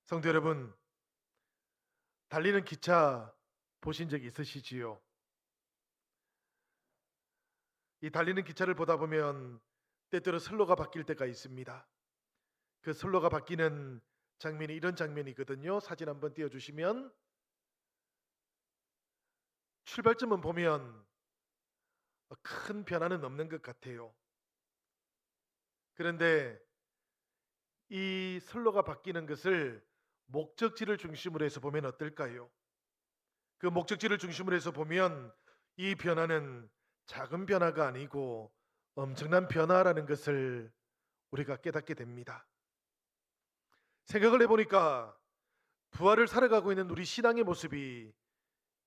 성도 여러분, 달리는 기차 보신 적 있으시지요? 이 달리는 기차를 보다 보면 때때로 선로가 바뀔 때가 있습니다. 그 선로가 바뀌는 장면이 이런 장면이거든요. 사진 한번 띄워주시면 출발점은 보면 큰 변화는 없는 것 같아요. 그런데 이 선로가 바뀌는 것을 목적지를 중심으로 해서 보면 어떨까요? 그 목적지를 중심으로 해서 보면 이 변화는 작은 변화가 아니고 엄청난 변화라는 것을 우리가 깨닫게 됩니다. 생각을 해보니까 부활을 살아가고 있는 우리 신앙의 모습이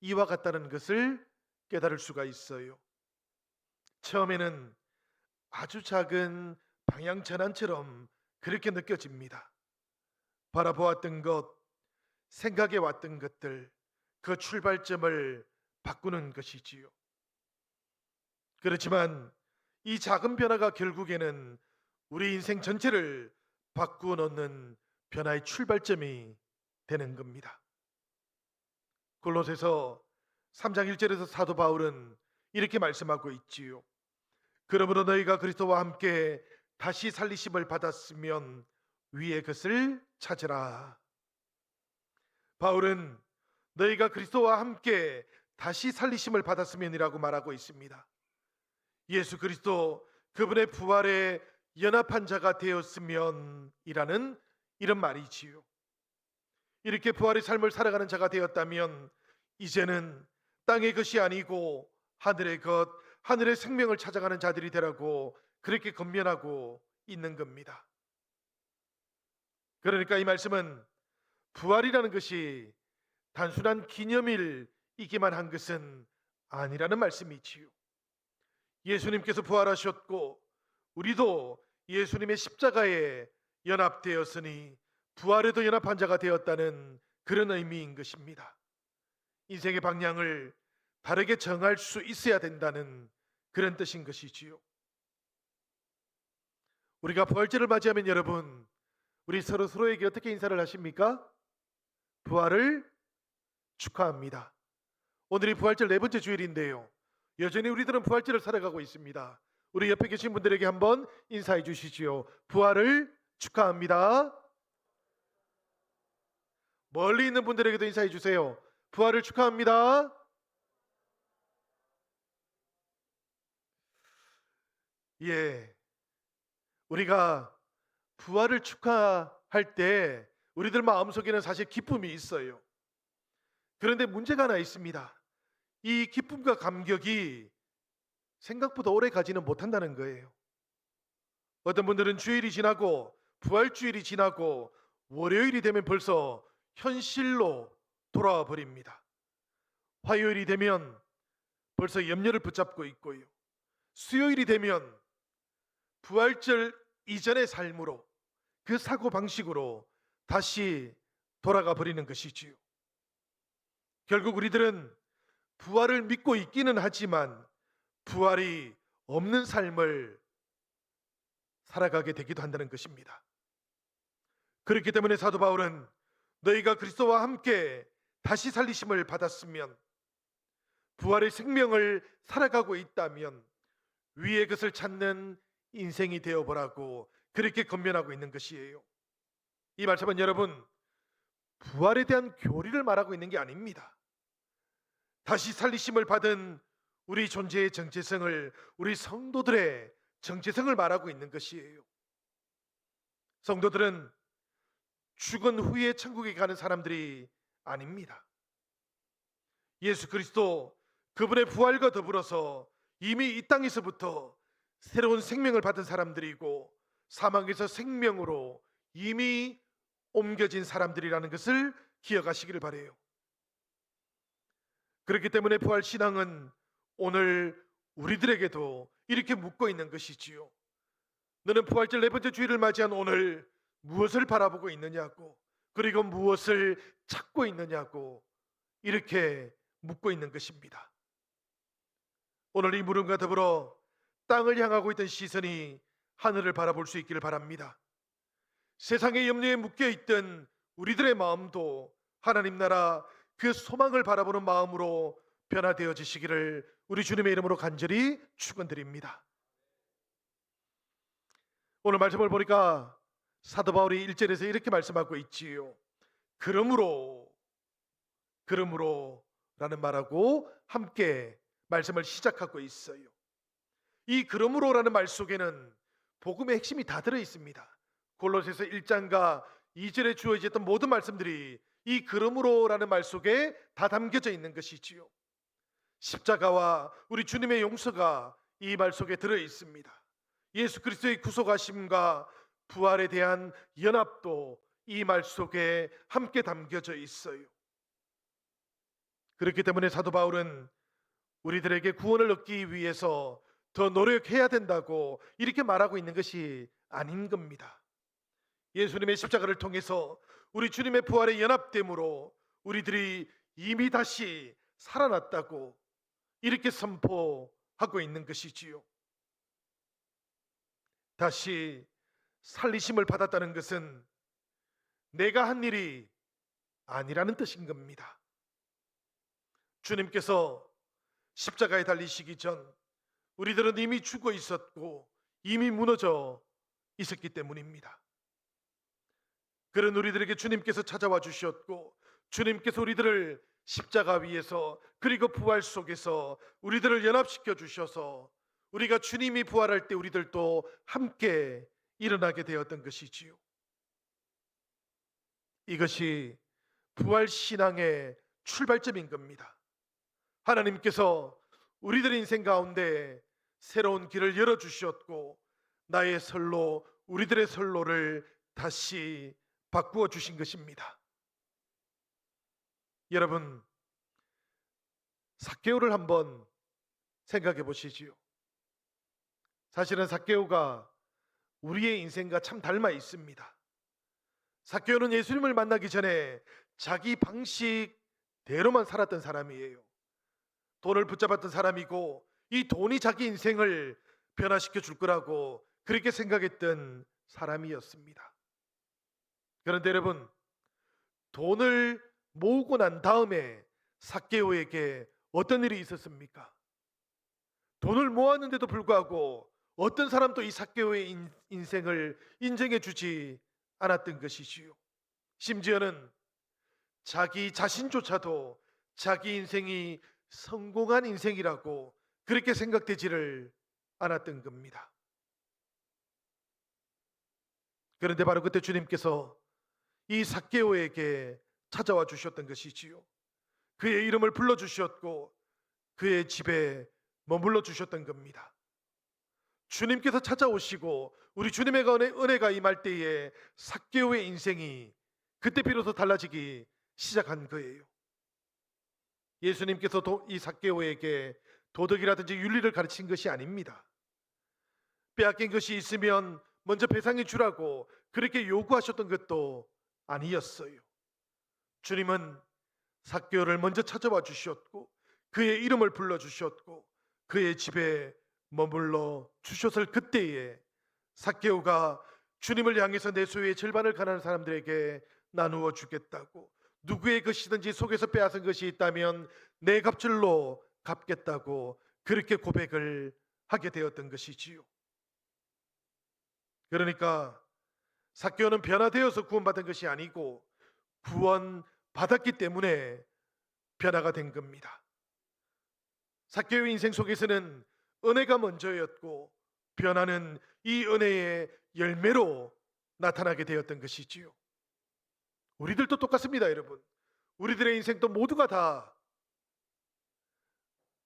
이와 같다는 것을 깨달을 수가 있어요. 처음에는 아주 작은 방향 전환처럼 그렇게 느껴집니다. 바라보았던 것, 생각해 왔던 것들, 그 출발점을 바꾸는 것이지요. 그렇지만 이 작은 변화가 결국에는 우리 인생 전체를 바꾸어 놓는 변화의 출발점이 되는 겁니다. 골로새서 3장 1절에서 사도 바울은 이렇게 말씀하고 있지요. 그러므로 너희가 그리스도와 함께 다시 살리심을 받았으면 위의 것을 찾으라. 바울은 너희가 그리스도와 함께 다시 살리심을 받았으면이라고 말하고 있습니다. 예수 그리스도 그분의 부활에 연합한 자가 되었으면이라는 이런 말이지요. 이렇게 부활의 삶을 살아가는 자가 되었다면 이제는 땅의 것이 아니고 하늘의 것, 하늘의 생명을 찾아가는 자들이 되라고 그렇게 권면하고 있는 겁니다. 그러니까 이 말씀은 부활이라는 것이 단순한 기념일이기만 한 것은 아니라는 말씀이지요. 예수님께서 부활하셨고 우리도 예수님의 십자가에 연합되었으니 부활에도 연합한 자가 되었다는 그런 의미인 것입니다. 인생의 방향을 다르게 정할 수 있어야 된다는 그런 뜻인 것이지요. 우리가 부활절을 맞이하면 여러분, 우리 서로에게 어떻게 인사를 하십니까? 부활을 축하합니다. 오늘이 부활절 네 번째 주일인데요. 여전히 우리들은 부활절을 살아가고 있습니다. 우리 옆에 계신 분들에게 한번 인사해 주시지요. 부활을 축하합니다. 멀리 있는 분들에게도 인사해 주세요. 부활을 축하합니다. 예. 우리가 부활을 축하할 때 우리들 마음속에는 사실 기쁨이 있어요. 그런데 문제가 하나 있습니다. 이 기쁨과 감격이 생각보다 오래 가지는 못한다는 거예요. 어떤 분들은 주일이 지나고 부활주일이 지나고 월요일이 되면 벌써 현실로 돌아와 버립니다. 화요일이 되면 벌써 염려를 붙잡고 있고요. 수요일이 되면 부활절 이전의 삶으로 그 사고 방식으로 다시 돌아가 버리는 것이지요. 결국 우리들은 부활을 믿고 있기는 하지만 부활이 없는 삶을 살아가게 되기도 한다는 것입니다. 그렇기 때문에 사도 바울은 너희가 그리스도와 함께 다시 살리심을 받았으면 부활의 생명을 살아가고 있다면 위의 것을 찾는 인생이 되어보라고 그렇게 권면하고 있는 것이에요. 이 말씀은 여러분 부활에 대한 교리를 말하고 있는 게 아닙니다. 다시 살리심을 받은 우리 존재의 정체성을, 우리 성도들의 정체성을 말하고 있는 것이에요. 성도들은 죽은 후에 천국에 가는 사람들이 아닙니다. 예수 그리스도 그분의 부활과 더불어서 이미 이 땅에서부터 새로운 생명을 받은 사람들이고 사망에서 생명으로 이미 옮겨진 사람들이라는 것을 기억하시기를 바라요. 그렇기 때문에 부활 신앙은 오늘 우리들에게도 이렇게 묻고 있는 것이지요. 너는 부활절 네 번째 주일을 맞이한 오늘 무엇을 바라보고 있느냐고, 그리고 무엇을 찾고 있느냐고 이렇게 묻고 있는 것입니다. 오늘 이 물음과 더불어 땅을 향하고 있던 시선이 하늘을 바라볼 수 있기를 바랍니다. 세상의 염려에 묶여 있던 우리들의 마음도 하나님 나라 그 소망을 바라보는 마음으로 변화되어지시기를 우리 주님의 이름으로 간절히 축원드립니다. 오늘 말씀을 보니까 사도 바울이 1절에서 이렇게 말씀하고 있지요. 그러므로 라는 말하고 함께 말씀을 시작하고 있어요. 이 그러므로라는 말 속에는 복음의 핵심이 다 들어 있습니다. 골로새서 1장과 2절에 주어졌던 모든 말씀들이 이 그러므로라는 말 속에 다 담겨져 있는 것이지요. 십자가와 우리 주님의 용서가 이 말 속에 들어 있습니다. 예수 그리스도의 구속하심과 부활에 대한 연합도 이 말 속에 함께 담겨져 있어요. 그렇기 때문에 사도 바울은 우리들에게 구원을 얻기 위해서 더 노력해야 된다고 이렇게 말하고 있는 것이 아닌 겁니다. 예수님의 십자가를 통해서 우리 주님의 부활에 연합됨으로 우리들이 이미 다시 살아났다고 이렇게 선포하고 있는 것이지요. 다시 살리심을 받았다는 것은 내가 한 일이 아니라는 뜻인 겁니다. 주님께서 십자가에 달리시기 전 우리들은 이미 죽어 있었고 이미 무너져 있었기 때문입니다. 그런 우리들에게 주님께서 찾아와 주셨고 주님께서 우리들을 십자가 위에서 그리고 부활 속에서 우리들을 연합시켜 주셔서 우리가 주님이 부활할 때 우리들도 함께 일어나게 되었던 것이지요. 이것이 부활 신앙의 출발점인 겁니다. 하나님께서 우리들의 인생 가운데 새로운 길을 열어주셨고 나의 선로, 우리들의 선로를 다시 바꾸어 주신 것입니다. 여러분, 삭개오를 한번 생각해 보시지요. 사실은 삭개오가 우리의 인생과 참 닮아 있습니다. 삭개오는 예수님을 만나기 전에 자기 방식대로만 살았던 사람이에요. 돈을 붙잡았던 사람이고 이 돈이 자기 인생을 변화시켜 줄 거라고 그렇게 생각했던 사람이었습니다. 그런데 여러분, 돈을 모으고 난 다음에 삭개오에게 어떤 일이 있었습니까? 돈을 모았는데도 불구하고 어떤 사람도 이 삭개오의 인생을 인정해 주지 않았던 것이지요. 심지어는 자기 자신조차도 자기 인생이 성공한 인생이라고 그렇게 생각되지를 않았던 겁니다. 그런데 바로 그때 주님께서 이 삭개오에게 찾아와 주셨던 것이지요. 그의 이름을 불러주셨고 그의 집에 머물러 주셨던 겁니다. 주님께서 찾아오시고 우리 주님의 은혜가 임할 때에 삭개오의 인생이 그때 비로소 달라지기 시작한 거예요. 예수님께서 이 삭개오에게 도덕이라든지 윤리를 가르친 것이 아닙니다. 빼앗긴 것이 있으면 먼저 배상해 주라고 그렇게 요구하셨던 것도 아니었어요. 주님은 삭개오를 먼저 찾아와 주셨고 그의 이름을 불러주셨고 그의 집에 머물러 주셨을 그때에 삭개오가 주님을 향해서 내 소유의 절반을 가난한 사람들에게 나누어 주겠다고, 누구의 것이든지 속에서 빼앗은 것이 있다면 내 값줄로 갚겠다고 그렇게 고백을 하게 되었던 것이지요. 그러니까 삭개오는 변화되어서 구원받은 것이 아니고 구원받았기 때문에 변화가 된 겁니다. 삭개오의 인생 속에서는 은혜가 먼저였고 변화는 이 은혜의 열매로 나타나게 되었던 것이지요. 우리들도 똑같습니다, 여러분. 우리들의 인생도 모두가 다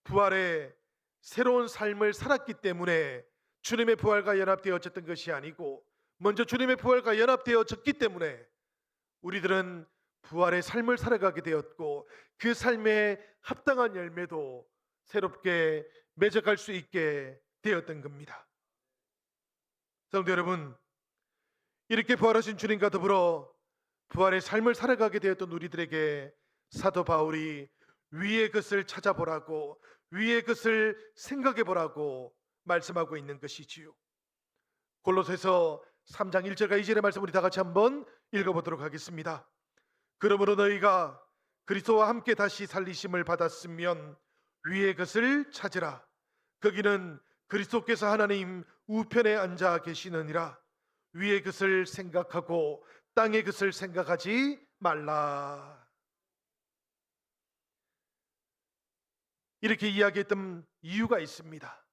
부활의 새로운 삶을 살았기 때문에 주님의 부활과 연합되어졌던 것이 아니고 먼저 주님의 부활과 연합되어졌기 때문에 우리들은 부활의 삶을 살아가게 되었고 그 삶에 합당한 열매도 새롭게 맺어갈 수 있게 되었던 겁니다. 성도 여러분, 이렇게 부활하신 주님과 더불어 부활의 삶을 살아가게 되었던 우리들에게 사도 바울이 위의 것을 찾아보라고, 위의 것을 생각해 보라고 말씀하고 있는 것이지요. 골로새서 3장 1절과 2절의 말씀 우리 다 같이 한번 읽어보도록 하겠습니다. 그러므로 너희가 그리스도와 함께 다시 살리심을 받았으면 위의 것을 찾으라. 거기는 그리스도께서 하나님 우편에 앉아 계시느니라. 위의 것을 생각하고 땅의 것을 생각하지 말라. 이렇게 이야기했던 이유가 있습니다.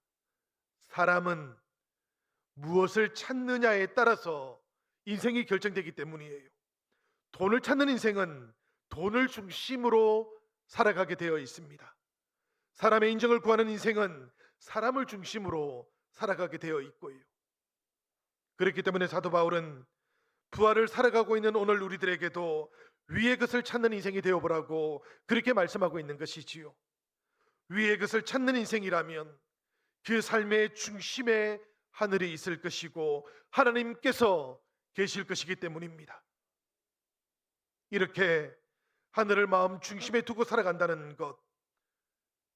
사람은 무엇을 찾느냐에 따라서 인생이 결정되기 때문이에요. 돈을 찾는 인생은 돈을 중심으로 살아가게 되어 있습니다. 사람의 인정을 구하는 인생은 사람을 중심으로 살아가게 되어 있고요. 그렇기 때문에 사도 바울은 부활을 살아가고 있는 오늘 우리들에게도 위의 것을 찾는 인생이 되어보라고 그렇게 말씀하고 있는 것이지요. 위의 것을 찾는 인생이라면 그 삶의 중심에 하늘이 있을 것이고 하나님께서 계실 것이기 때문입니다. 이렇게 하늘을 마음 중심에 두고 살아간다는 것,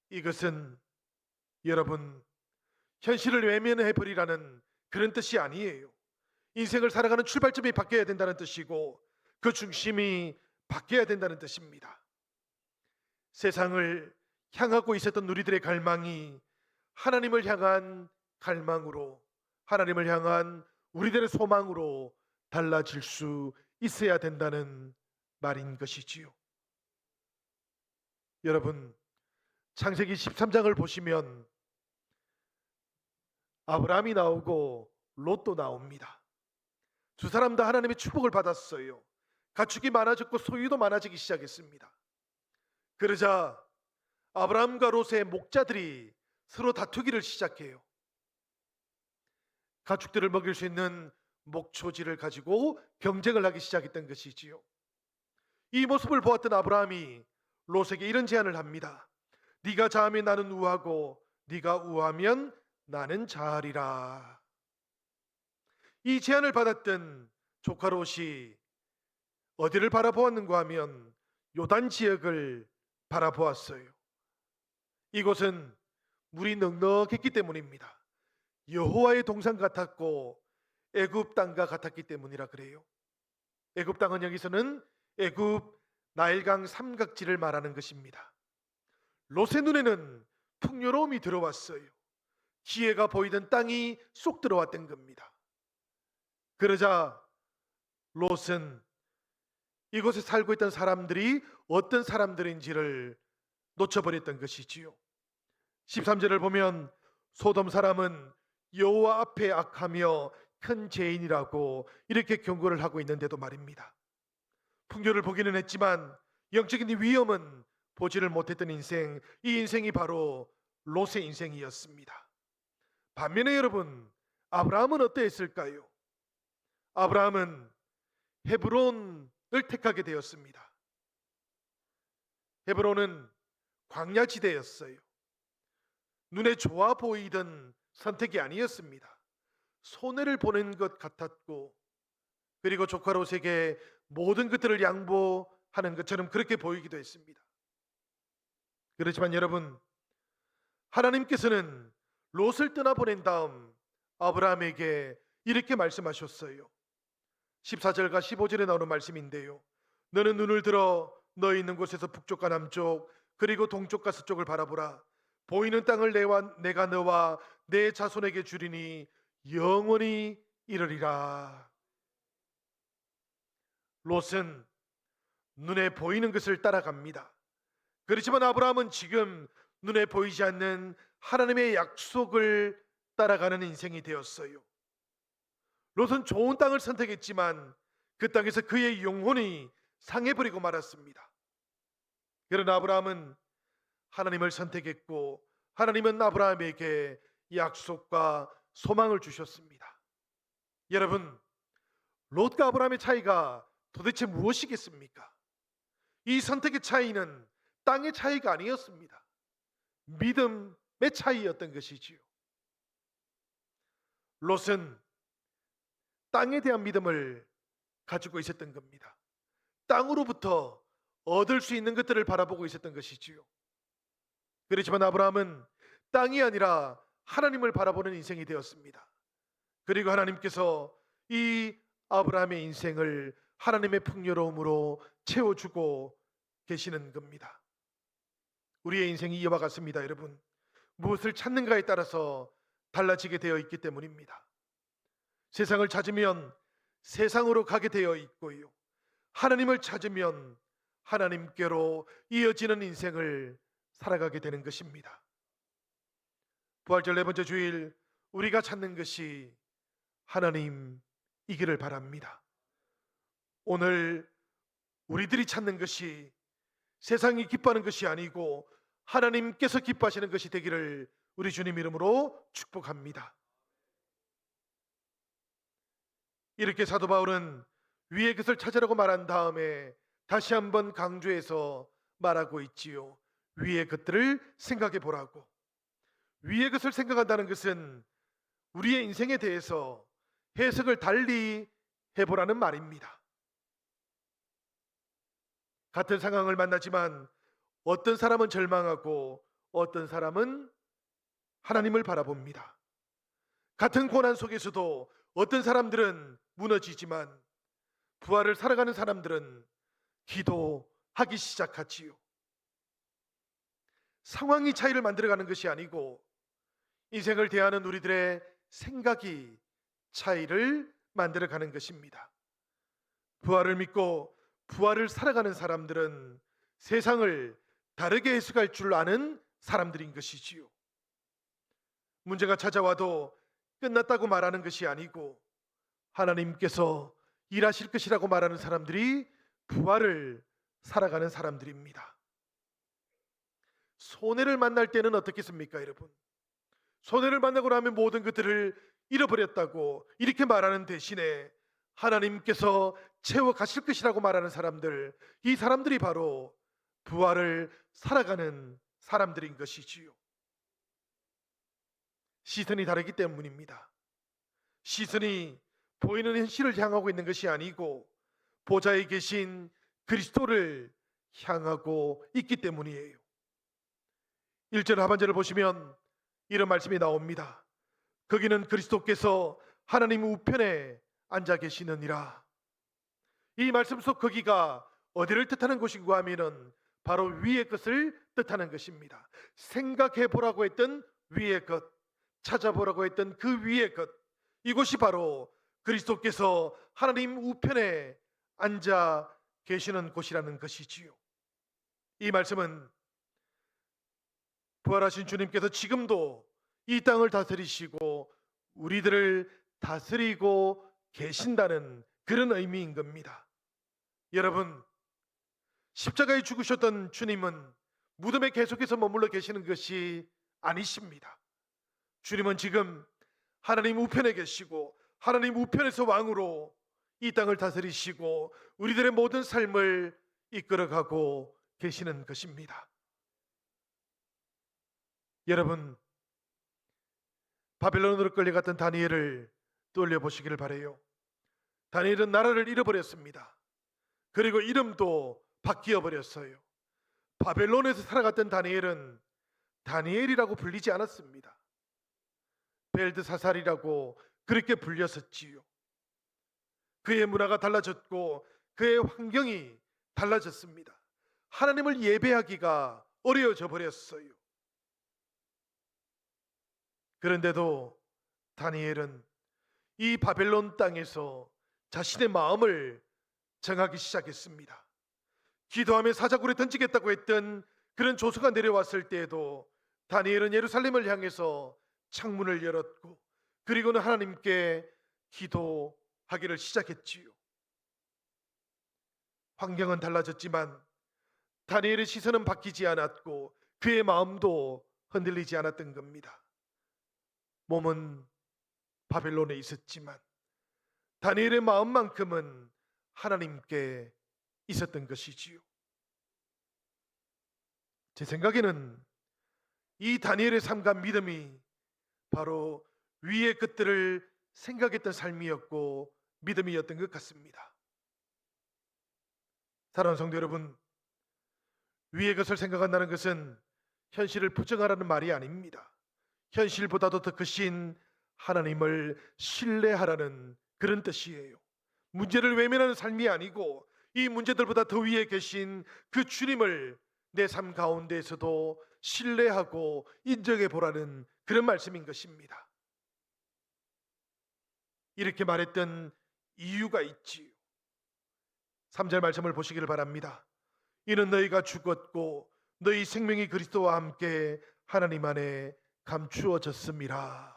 이것은 여러분 현실을 외면해 버리라는 그런 뜻이 아니에요. 인생을 살아가는 출발점이 바뀌어야 된다는 뜻이고 그 중심이 바뀌어야 된다는 뜻입니다. 세상을 향하고 있었던 우리들의 갈망이 하나님을 향한 갈망으로, 하나님을 향한 우리들의 소망으로 달라질 수 있어야 된다는 말인 것이지요. 여러분, 창세기 13장을 보시면 아브라함이 나오고 롯도 나옵니다. 두 사람 다 하나님의 축복을 받았어요. 가축이 많아졌고 소유도 많아지기 시작했습니다. 그러자 아브라함과 롯의 목자들이 서로 다투기를 시작해요. 가축들을 먹일 수 있는 목초지를 가지고 경쟁을 하기 시작했던 것이지요. 이 모습을 보았던 아브라함이 롯에게 이런 제안을 합니다. 네가 자하면 나는 우하고 네가 우하면 나는 자하리라. 이 제안을 받았던 조카 롯이 어디를 바라보았는가 하면 요단 지역을 바라보았어요. 이곳은 물이 넉넉했기 때문입니다. 여호와의 동산 같았고 애굽 땅과 같았기 때문이라 그래요. 애굽 땅은 여기서는 애굽 나일강 삼각지를 말하는 것입니다. 롯의 눈에는 풍요로움이 들어왔어요. 기회가 보이던 땅이 쏙 들어왔던 겁니다. 그러자 롯은 이곳에 살고 있던 사람들이 어떤 사람들인지를 놓쳐버렸던 것이지요. 13절을 보면 소돔 사람은 여호와 앞에 악하며 큰 죄인이라고 이렇게 경고를 하고 있는데도 말입니다. 풍요를 보기는 했지만 영적인 위험은 보지를 못했던 인생, 이 인생이 바로 롯의 인생이었습니다. 반면에 여러분, 아브라함은 어떠했을까요? 아브라함은 헤브론을 택하게 되었습니다. 헤브론은 광야지대였어요. 눈에 좋아 보이던 선택이 아니었습니다. 손해를 보는 것 같았고, 그리고 조카 롯에게 모든 것들을 양보하는 것처럼 그렇게 보이기도 했습니다. 그렇지만 여러분, 하나님께서는 롯을 떠나보낸 다음 아브라함에게 이렇게 말씀하셨어요. 14절과 15절에 나오는 말씀인데요. 너는 눈을 들어 너 있는 곳에서 북쪽과 남쪽 그리고 동쪽과 서쪽을 바라보라. 보이는 땅을 내가 너와 내 자손에게 주리니 영원히 이르리라. 롯은 눈에 보이는 것을 따라갑니다. 그렇지만 아브라함은 지금 눈에 보이지 않는 하나님의 약속을 따라가는 인생이 되었어요. 롯은 좋은 땅을 선택했지만 그 땅에서 그의 영혼이 상해버리고 말았습니다. 그러나 아브라함은 하나님을 선택했고 하나님은 아브라함에게 약속과 소망을 주셨습니다. 여러분, 롯과 아브라함의 차이가 도대체 무엇이겠습니까? 이 선택의 차이는 땅의 차이가 아니었습니다. 믿음의 차이였던 것이지요. 롯은 땅에 대한 믿음을 가지고 있었던 겁니다. 땅으로부터 얻을 수 있는 것들을 바라보고 있었던 것이지요. 그렇지만 아브라함은 땅이 아니라 하나님을 바라보는 인생이 되었습니다. 그리고 하나님께서 이 아브라함의 인생을 하나님의 풍요로움으로 채워주고 계시는 겁니다. 우리의 인생이 이와 같습니다, 여러분. 무엇을 찾는가에 따라서 달라지게 되어 있기 때문입니다. 세상을 찾으면 세상으로 가게 되어 있고요, 하나님을 찾으면 하나님께로 이어지는 인생을 살아가게 되는 것입니다. 부활절 네 번째 주일, 우리가 찾는 것이 하나님이기를 바랍니다. 오늘 우리들이 찾는 것이 세상이 기뻐하는 것이 아니고 하나님께서 기뻐하시는 것이 되기를 우리 주님 이름으로 축복합니다. 이렇게 사도 바울은 위의 것을 찾으라고 말한 다음에 다시 한번 강조해서 말하고 있지요. 위의 것들을 생각해 보라고. 위의 것을 생각한다는 것은 우리의 인생에 대해서 해석을 달리 해보라는 말입니다. 같은 상황을 만나지만 어떤 사람은 절망하고 어떤 사람은 하나님을 바라봅니다. 같은 고난 속에서도 어떤 사람들은 무너지지만 부활을 살아가는 사람들은 기도하기 시작하지요. 상황이 차이를 만들어가는 것이 아니고 인생을 대하는 우리들의 생각이 차이를 만들어가는 것입니다. 부활을 믿고 부활을 살아가는 사람들은 세상을 다르게 해석할 줄 아는 사람들인 것이지요. 문제가 찾아와도 끝났다고 말하는 것이 아니고 하나님께서 일하실 것이라고 말하는 사람들이 부활을 살아가는 사람들입니다. 손해를 만날 때는 어떻겠습니까, 여러분? 손해를 만나고 나면 모든 것들을 잃어버렸다고 이렇게 말하는 대신에 하나님께서 채워 가실 것이라고 말하는 사람들, 이 사람들이 바로 부활을 살아가는 사람들인 것이지요. 시선이 다르기 때문입니다. 시선이 보이는 현실을 향하고 있는 것이 아니고 보좌에 계신 그리스도를 향하고 있기 때문이에요. 1절 하반절을 보시면 이런 말씀이 나옵니다. 거기는 그리스도께서 하나님 우편에 앉아 계시느니라. 이 말씀 속 거기가 어디를 뜻하는 곳인가 하면은 바로 위의 것을 뜻하는 것입니다. 생각해 보라고 했던 위의 것, 찾아보라고 했던 그 위의 것, 이곳이 바로 그리스도께서 하나님 우편에 앉아 계시는 곳이라는 것이지요. 이 말씀은 부활하신 주님께서 지금도 이 땅을 다스리시고 우리들을 다스리고 계신다는 그런 의미인 겁니다. 여러분, 십자가에 죽으셨던 주님은 무덤에 계속해서 머물러 계시는 것이 아니십니다. 주님은 지금 하나님 우편에 계시고 하나님 우편에서 왕으로 이 땅을 다스리시고 우리들의 모든 삶을 이끌어가고 계시는 것입니다. 여러분, 바벨론으로 끌려갔던 다니엘을 떠올려 보시기를 바라요. 다니엘은 나라를 잃어버렸습니다. 그리고 이름도 바뀌어 버렸어요. 바벨론에서 살아갔던 다니엘은 다니엘이라고 불리지 않았습니다. 벨드사살이라고 그렇게 불렸었지요. 그의 문화가 달라졌고 그의 환경이 달라졌습니다. 하나님을 예배하기가 어려워져 버렸어요. 그런데도 다니엘은 이 바벨론 땅에서 자신의 마음을 정하기 시작했습니다. 기도하며 사자굴에 던지겠다고 했던 그런 조서가 내려왔을 때에도 다니엘은 예루살렘을 향해서 창문을 열었고 그리고는 하나님께 기도하기를 시작했지요. 환경은 달라졌지만 다니엘의 시선은 바뀌지 않았고 그의 마음도 흔들리지 않았던 겁니다. 몸은 바벨론에 있었지만 다니엘의 마음만큼은 하나님께 있었던 것이지요. 제 생각에는 이 다니엘의 삶과 믿음이 바로 위의 것들을 생각했던 삶이었고 믿음이었던 것 같습니다. 사랑하는 성도 여러분, 위의 것을 생각한다는 것은 현실을 부정하라는 말이 아닙니다. 현실보다도 더 크신 하나님을 신뢰하라는 그런 뜻이에요. 문제를 외면하는 삶이 아니고 이 문제들보다 더 위에 계신 그 주님을 내 삶 가운데에서도 신뢰하고 인정해 보라는 그런 말씀인 것입니다. 이렇게 말했던 이유가 있지요. 3절 말씀을 보시기를 바랍니다. 이는 너희가 죽었고 너희 생명이 그리스도와 함께 하나님 안에 감추어졌음이라.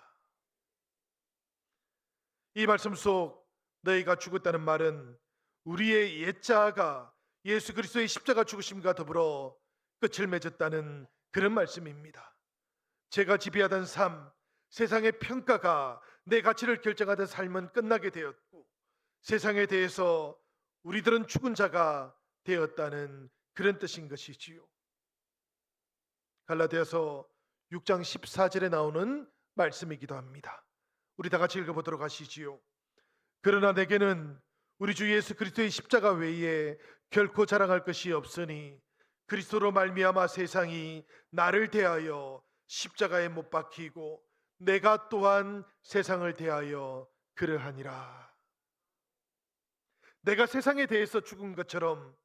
이 말씀 속 너희가 죽었다는 말은 우리의 옛자아가 예수 그리스도의 십자가 죽으심과 더불어 끝을 맺었다는 그런 말씀입니다. 제가 지배하던 삶, 세상의 평가가 내 가치를 결정하던 삶은 끝나게 되었고 세상에 대해서 우리들은 죽은 자가 되었다는 그런 뜻인 것이지요. 갈라디아서 6장 14절에 나오는 말씀이기도 합니다. 우리 다 같이 읽어보도록 하시지요. 그러나 내게는 우리 주 예수 그리스도의 십자가 외에 결코 자랑할 것이 없으니 그리스도로 말미암아 세상이 나를 대하여 십자가에 못 박히고 내가 또한 세상을 대하여 그러하니라. 내가 세상에 대해서 죽은 것처럼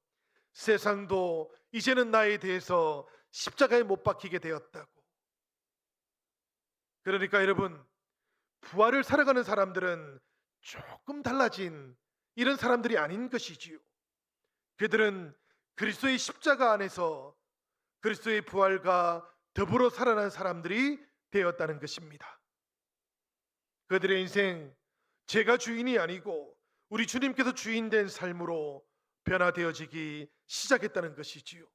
세상도 이제는 나에 대해서 십자가에 못 박히게 되었다고. 그러니까 여러분, 부활을 살아가는 사람들은 조금 달라진 이런 사람들이 아닌 것이지요. 그들은 그리스도의 십자가 안에서 그리스도의 부활과 더불어 살아난 사람들이 되었다는 것입니다. 그들의 인생, 제가 주인이 아니고 우리 주님께서 주인된 삶으로 변화되어지기 시작했다는 것이지요.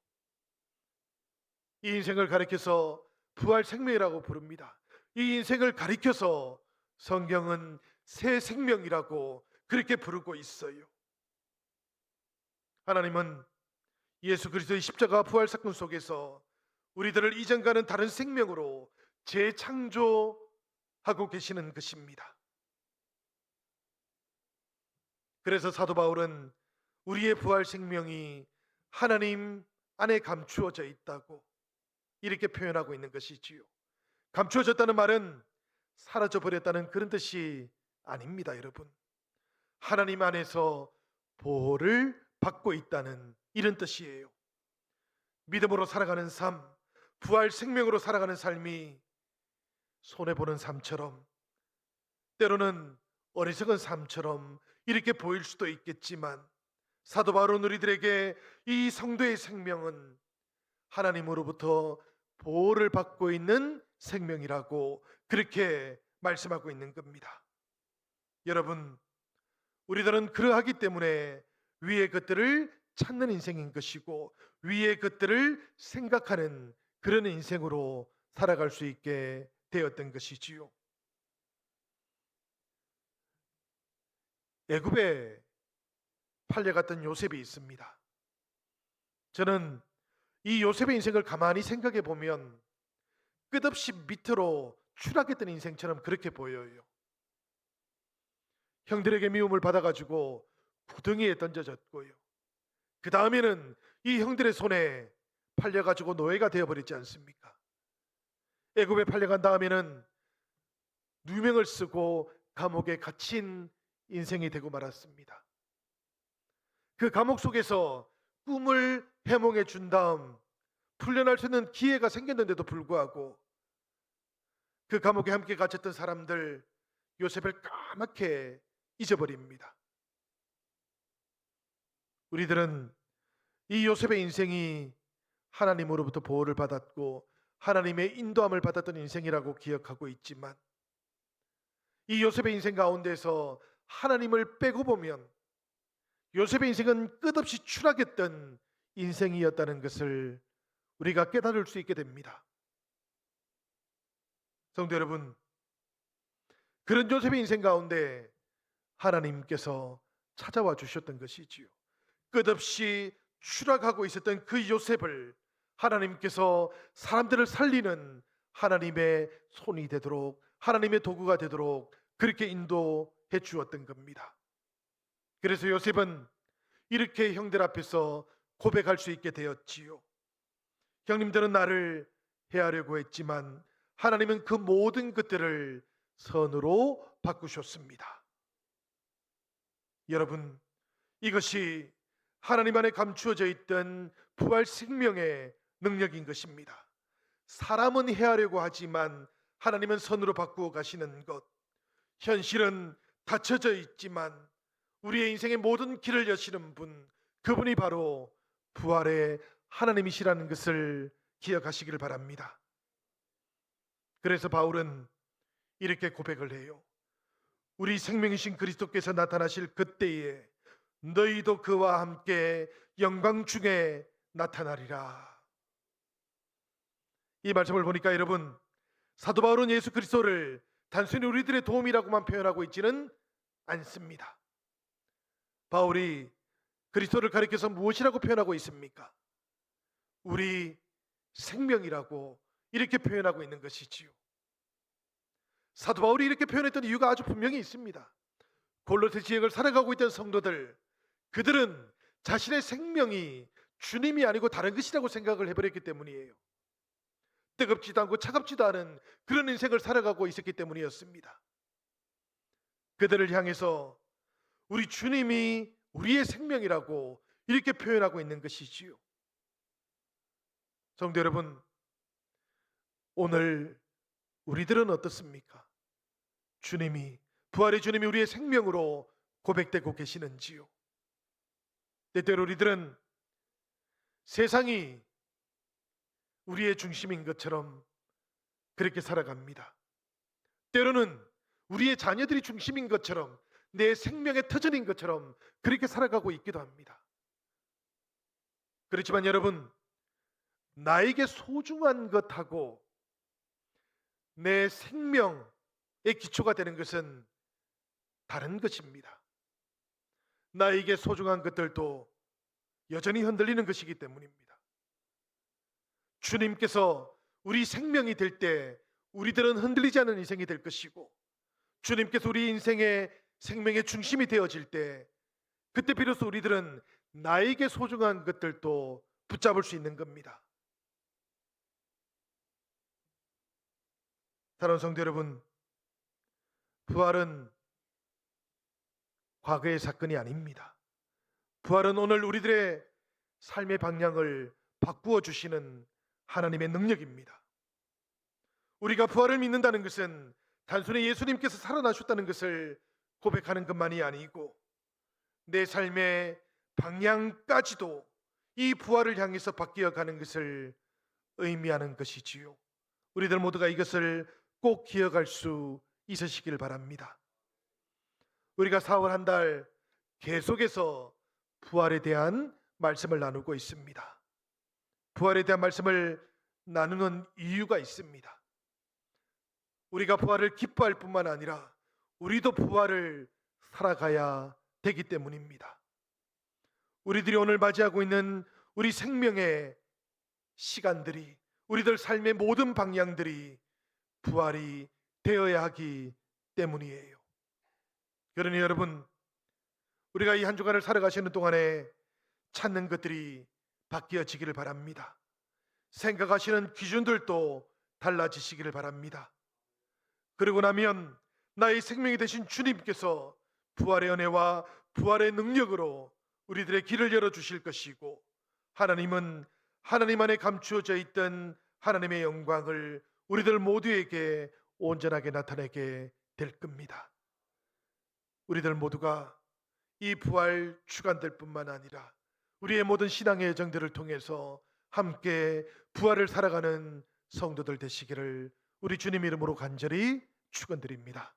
이 인생을 가리켜서 부활 생명이라고 부릅니다. 이 인생을 가리켜서 성경은 새 생명이라고 그렇게 부르고 있어요. 하나님은 예수 그리스도의 십자가 부활 사건 속에서 우리들을 이전과는 다른 생명으로 재창조하고 계시는 것입니다. 그래서 사도 바울은 우리의 부활 생명이 하나님 안에 감추어져 있다고 이렇게 표현하고 있는 것이지요. 감추어졌다는 말은 사라져 버렸다는 그런 뜻이 아닙니다, 여러분. 하나님 안에서 보호를 받고 있다는 이런 뜻이에요. 믿음으로 살아가는 삶, 부활 생명으로 살아가는 삶이 손해보는 삶처럼, 때로는 어리석은 삶처럼 이렇게 보일 수도 있겠지만 사도 바울은 우리들에게 이 성도의 생명은 하나님으로부터 보호를 받고 있는 생명이라고 그렇게 말씀하고 있는 겁니다. 여러분, 우리들은 그러하기 때문에 위의 것들을 찾는 인생인 것이고 위의 것들을 생각하는 그런 인생으로 살아갈 수 있게 되었던 것이지요. 애굽에 팔려갔던 요셉이 있습니다. 저는 이 요셉의 인생을 가만히 생각해 보면 끝없이 밑으로 추락했던 인생처럼 그렇게 보여요. 형들에게 미움을 받아가지고 구덩이에 던져졌고요. 그 다음에는 이 형들의 손에 팔려가지고 노예가 되어버리지 않습니까? 애굽에 팔려간 다음에는 누명을 쓰고 감옥에 갇힌 인생이 되고 말았습니다. 그 감옥 속에서 꿈을 해몽해 준 다음 풀려날 수 있는 기회가 생겼는데도 불구하고 그 감옥에 함께 갇혔던 사람들 요셉을 까맣게 잊어버립니다. 우리들은 이 요셉의 인생이 하나님으로부터 보호를 받았고 하나님의 인도함을 받았던 인생이라고 기억하고 있지만 이 요셉의 인생 가운데서 하나님을 빼고 보면 요셉의 인생은 끝없이 추락했던 인생이었다는 것을 우리가 깨달을 수 있게 됩니다. 성도 여러분, 그런 요셉의 인생 가운데 하나님께서 찾아와 주셨던 것이지요. 끝없이 추락하고 있었던 그 요셉을 하나님께서 사람들을 살리는 하나님의 손이 되도록, 하나님의 도구가 되도록 그렇게 인도해 주었던 겁니다. 그래서 요셉은 이렇게 형들 앞에서 고백할 수 있게 되었지요. 형님들은 나를 해하려고 했지만 하나님은 그 모든 것들을 선으로 바꾸셨습니다. 여러분, 이것이 하나님 안에 감추어져 있던 부활 생명의 능력인 것입니다. 사람은 해하려고 하지만 하나님은 선으로 바꾸어 가시는 것, 현실은 닫혀져 있지만 우리의 인생의 모든 길을 여시는 분, 그분이 바로 부활의 하나님이시라는 것을 기억하시기를 바랍니다. 그래서 바울은 이렇게 고백을 해요. 우리 생명이신 그리스도께서 나타나실 그때에 너희도 그와 함께 영광 중에 나타나리라. 이 말씀을 보니까 여러분, 사도 바울은 예수 그리스도를 단순히 우리들의 도움이라고만 표현하고 있지는 않습니다. 바울이 그리스도를 가리켜서 무엇이라고 표현하고 있습니까? 우리 생명이라고 이렇게 표현하고 있는 것이지요. 사도 바울이 이렇게 표현했던 이유가 아주 분명히 있습니다. 골로새 지역을 살아가고 있던 성도들, 그들은 자신의 생명이 주님이 아니고 다른 것이라고 생각을 해버렸기 때문이에요. 뜨겁지도 않고 차갑지도 않은 그런 인생을 살아가고 있었기 때문이었습니다. 그들을 향해서 우리 주님이 우리의 생명이라고 이렇게 표현하고 있는 것이지요. 성도 여러분, 오늘 우리들은 어떻습니까? 주님이, 부활의 주님이 우리의 생명으로 고백되고 계시는지요? 때때로 우리들은 세상이 우리의 중심인 것처럼 그렇게 살아갑니다. 때로는 우리의 자녀들이 중심인 것처럼, 내 생명의 터전인 것처럼 그렇게 살아가고 있기도 합니다. 그렇지만 여러분, 나에게 소중한 것하고 내 생명의 기초가 되는 것은 다른 것입니다. 나에게 소중한 것들도 여전히 흔들리는 것이기 때문입니다. 주님께서 우리 생명이 될 때 우리들은 흔들리지 않는 인생이 될 것이고, 주님께서 우리 인생의 생명의 중심이 되어질 때, 그때 비로소 우리들은 나에게 소중한 것들도 붙잡을 수 있는 겁니다. 사랑하는 성도 여러분, 부활은 과거의 사건이 아닙니다. 부활은 오늘 우리들의 삶의 방향을 바꾸어 주시는 하나님의 능력입니다. 우리가 부활을 믿는다는 것은 단순히 예수님께서 살아나셨다는 것을 고백하는 것만이 아니고, 내 삶의 방향까지도 이 부활을 향해서 바뀌어 가는 것을 의미하는 것이지요. 우리들 모두가 이것을 꼭 기억할 수 있으시길 바랍니다. 우리가 4월 한 달 계속해서 부활에 대한 말씀을 나누고 있습니다. 부활에 대한 말씀을 나누는 이유가 있습니다. 우리가 부활을 기뻐할 뿐만 아니라 우리도 부활을 살아가야 되기 때문입니다. 우리들이 오늘 맞이하고 있는 우리 생명의 시간들이, 우리들 삶의 모든 방향들이 부활이 되어야 하기 때문이에요. 그러니 여러분, 우리가 이 한 주간을 살아가시는 동안에 찾는 것들이 바뀌어지기를 바랍니다. 생각하시는 기준들도 달라지시기를 바랍니다. 그러고 나면 나의 생명이 되신 주님께서 부활의 은혜와 부활의 능력으로 우리들의 길을 열어주실 것이고, 하나님은 하나님 안에 감추어져 있던 하나님의 영광을 우리들 모두에게 온전하게 나타내게 될 겁니다. 우리들 모두가 이 부활 주간들 뿐만 아니라 우리의 모든 신앙의 여정들을 통해서 함께 부활을 살아가는 성도들 되시기를 우리 주님 이름으로 간절히 축원드립니다.